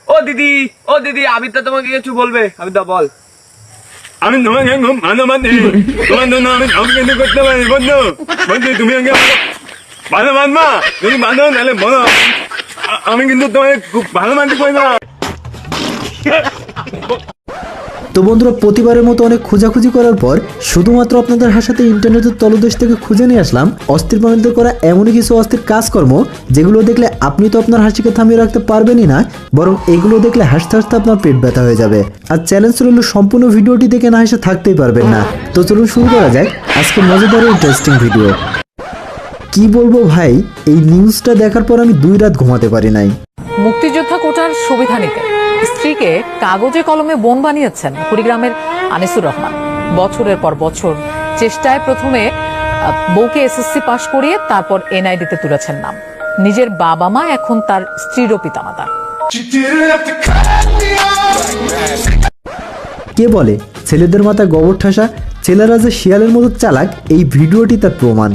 ও দিদি, ও দিদি, আবির তো তোমাকে কিছু বলবে। আবির দা বল। আমি তোমাকে খুব ভালোবাসি, তোমার জন্য আমি সব কিছু করতে পারি বন্ধু। বন্ধু তুমি আমাকে ভালোবাসবা, যদি ভালো তাহলে বলো, আমি কিন্তু তোমাকে খুব ভালোবাসি কইবা। তো বন্ধুরা, প্রতিবারের মতো অনেক খোঁজাখুঁজি করার পর শুধুমাত্র আপনাদের হাসাতে ইন্টারনেটের তলদেশ থেকে খুঁজে নিয়ে আসলাম অস্থির প্রাণীদের করা এমনই কিছু অস্থির কাজকর্ম, যেগুলো দেখলে আপনি তো আপনার হাসিকে থামিয়ে রাখতে পারবেনই না, বরং এগুলো দেখলে হাসতে হাসতে আপনার পেট ব্যথা হয়ে যাবে। আর চ্যালেঞ্জ রইল সম্পূর্ণ ভিডিওটি দেখে না হেসে থাকতেই পারবেন না। তো চলুন শুরু করা যাক আজকে মজাদার ইন্টারেস্টিং ভিডিও। কি বলবো ভাই, এই নিউজটা দেখার পর আমি 2 রাত ঘুমাতে পারি নাই। মুক্তিযোদ্ধা কোটার সুবিধা নিতে স্ত্রীকে কাগজে কলমে বোন বানিয়েছেন কুড়িগ্রামের আনিসুর রহমান। বছরের পর বছর চেষ্টায় প্রথমে বউকে এসএসসি পাশ করিয়ে তারপর এনআইডিতে তুলেছেন নাম। নিজের বাবা মা এখন তার স্ত্রীরও পিতামাতা। কে বলে ছেলেদের মাথায় গোবর ঠাসা, ছেলেরা যে শিয়ালের মতো চালাক, এই ভিডিওটি তার প্রমাণ।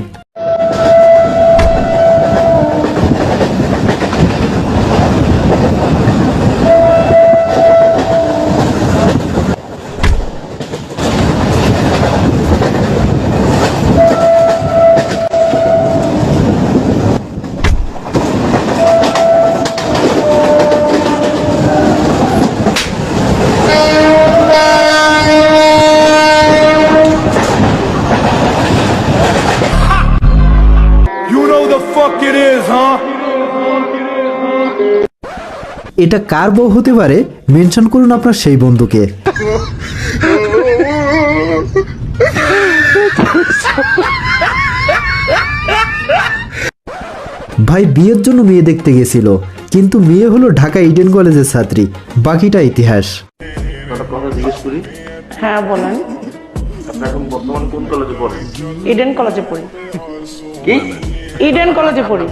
এটা কার বউ হতে পারে, মেনশন করুন আপনার সেই বন্ধুকে। ভাই বিয়ের জন্য মেয়ে দেখতে গেছিল, কিন্তু মেয়ে হলো ঢাকা ইডেন কলেজের ছাত্রী, বাকিটা ইতিহাস। হ্যাঁ বলেন। আপনি এখন বর্তমান কোন কলেজে পড়েন? ইডেন কলেজে পড়ি। কি? ইডেন কলেজে পড়ি।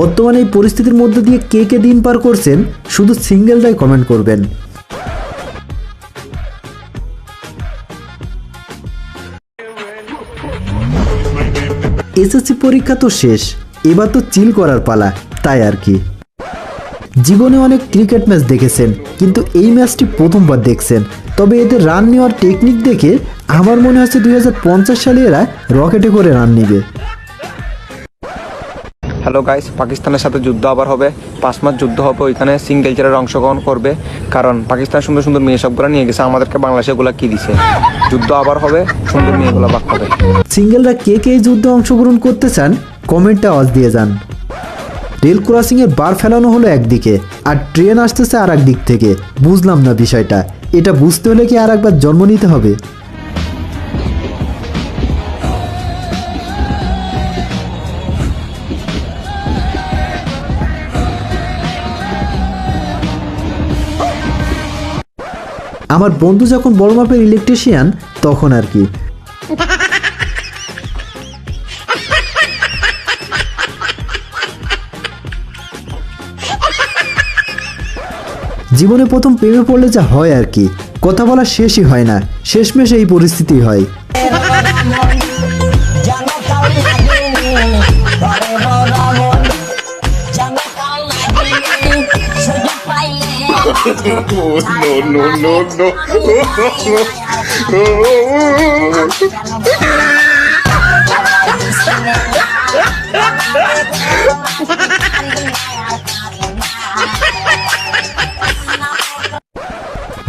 বর্তমানে এই পরিস্থিতির মধ্যে দিয়ে কে কে দিন পার করছেন, শুধু সিঙ্গেলরাই কমেন্ট করবেন। এসএসসি পরীক্ষা তো শেষ, এবার তো চিল করার পালা, তাই আর কি। জীবনে অনেক ক্রিকেট ম্যাচ দেখেছেন, কিন্তু এই ম্যাচটি প্রথমবার দেখছেন। তবে এদের রান নেওয়ার টেকনিক দেখে আমার মনে হচ্ছে 2050 সালে এরা রকেটে করে রান নেবে। হ্যালো গাইস, পাকিস্তানের সাথে যুদ্ধ আবার হবে। 5 মাস যুদ্ধ হবে, ওইখানে সিঙ্গেল চেয়ারের অংশগ্রহণ করবে, কারণ পাকিস্তান সুন্দর সুন্দর মেয়ে সবগুলো নিয়ে গেছে, আমাদেরকে বাংলাদেশে এগুলা কি দিছে। যুদ্ধ আবার হবে, সুন্দর মেয়েগুলো বাক হবে। সিঙ্গেলরা কে কে এই যুদ্ধে অংশগ্রহণ করতে চান কমেন্টে আওয়াজ দিয়ে যান। রেল ক্রসিং এর বার ফেলানো হলো একদিকে, আর ট্রেন আসতেছে আর এক দিক থেকে। বুঝলাম না বিষয়টা, এটা বুঝতে হলে কি আর একবার জন্ম নিতে হবে? আমার বন্ধু যখন বড় মাপের ইলেকট্রিশিয়ান, তখন আর কি। জীবনে প্রথম প্রেমে পড়লে যা হয় আর কি, কথা বলা শেষই হয় না, শেষমেশ এই পরিস্থিতি হয়।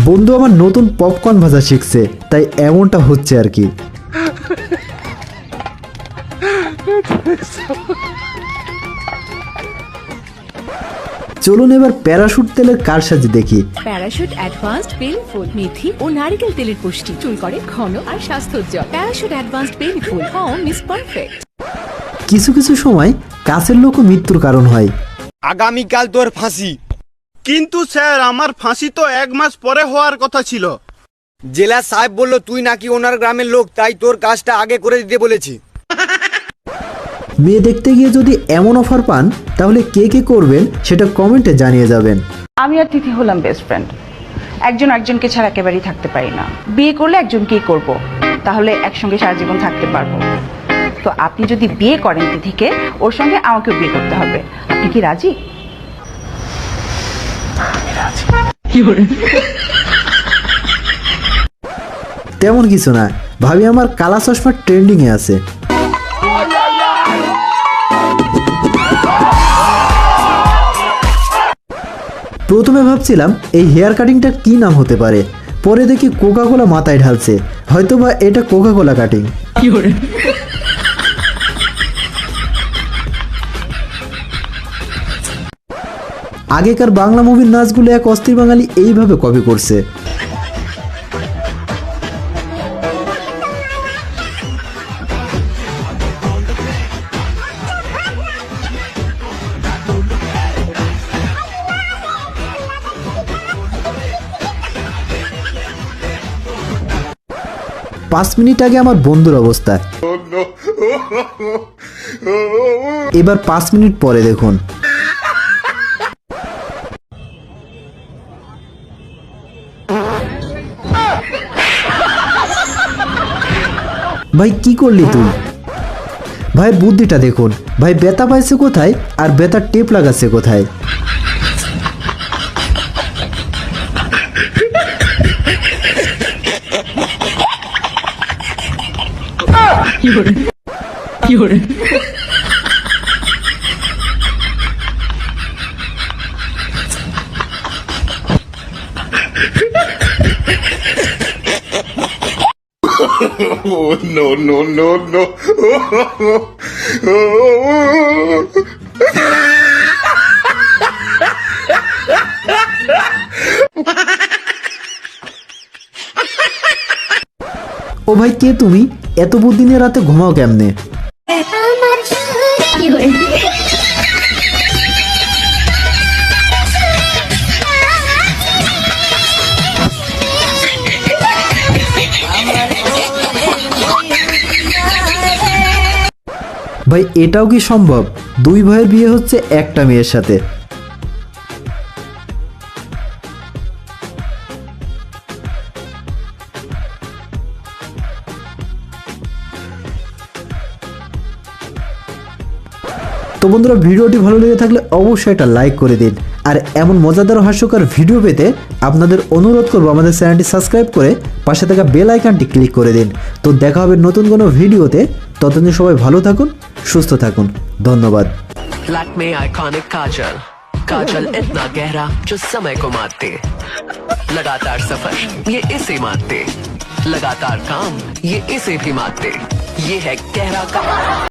বন্ধু আমার নতুন পপকর্ন ভাজা শিখছে, তাই এমনটা হচ্ছে আর কি। চলুন এবার প্যারাশুট তেলের কারসাজি দেখি। প্যারাশুট অ্যাডভান্সড বেলি ফুল মেথি ও নারকেল তেলের পুষ্টি, চুল করে ঘন আর স্বাস্থ্যোজ্জ্বল। প্যারাশুট অ্যাডভান্সড বেলি ফুল, হোম ইজ পারফেক্ট। কিছু কিছু সময় কাছের লোকও মৃত্যুর কারণ হয়। আগামীকাল তোর ফাঁসি। কিন্তু স্যার, আমার ফাঁসি তো 1 মাস পরে হওয়ার কথা ছিল। জেলা সাহেব বলল তুই নাকি ওনার গ্রামের লোক, তাই তোর কাজটা আগে করে দিতে বলেছি। মেয়ে দেখতে গিয়ে যদি এমন অফার পান তাহলে কে কে করবেন সেটা কমেন্টে জানিয়ে যাবেন। আমি আর তিথি হলাম বেস্ট ফ্রেন্ড, একজন একজনকে ছাড়া একেবারেই থাকতে পারি না। বিয়ে করলে একজনকেই করব, তাহলে একসঙ্গে সারা জীবন থাকতে পারবো। তো আপনি যদি বিয়ে করেন তিথিকে, ওর সঙ্গে আমাকেও বিয়ে করতে হবে। আপনি কি রাজি? তেমন কিছু না ভাবি, আমার কালা চশমা ট্রেন্ডিংয়ে আছে। প্রথমে ভাবছিলাম এই হেয়ার কাটিংটা কি নাম হতে পারে, পরে দেখি কোকা কোলা মাথায় ঢালছে, হয়তোবা এটা কোকা কোলা কাটিং। আগেকার বাংলা মুভির নাচগুলো এক অস্থির বাঙালি এইভাবে কপি করছে। পাঁচ মিনিট আগে আমার বন্ধুর অবস্থা, এবার 5 মিনিট পরে দেখুন। ভাই কি করলি তুই? ভাই বুদ্ধিটা দেখুন, ভাই ব্যথা পাইছে কোথায় আর ব্যথার টেপ লাগাচ্ছে কোথায়। ও ভাই কে তুমি? এত বুদ্ধি নিয়ে রাতে ঘুমাও কেমনে? ভাই এটাও কি সম্ভব? 2 ভাইয়ের বিয়ে হচ্ছে একটা মেয়ের সাথে। তো বন্ধুরা, ভিডিওটি ভালো লেগে থাকলে অবশ্যই একটা লাইক করে দিন। আর এমন মজাদার ও হাস্যকর ভিডিও পেতে আপনাদের অনুরোধ করব আমাদের চ্যানেলটি সাবস্ক্রাইব করে পাশে থাকা বেল আইকনটি ক্লিক করে দিন। তো দেখা হবে নতুন কোনো ভিডিওতে, ততদিন সবাই ভালো থাকুন, সুস্থ থাকুন, ধন্যবাদ। लैक्मे आइकॉनिक काजल, काजल इतना गहरा जो समय को मारते, लगातार सफर ये इसे मारते, लगातार काम ये इसे भी मारते, ये है गहरा काम।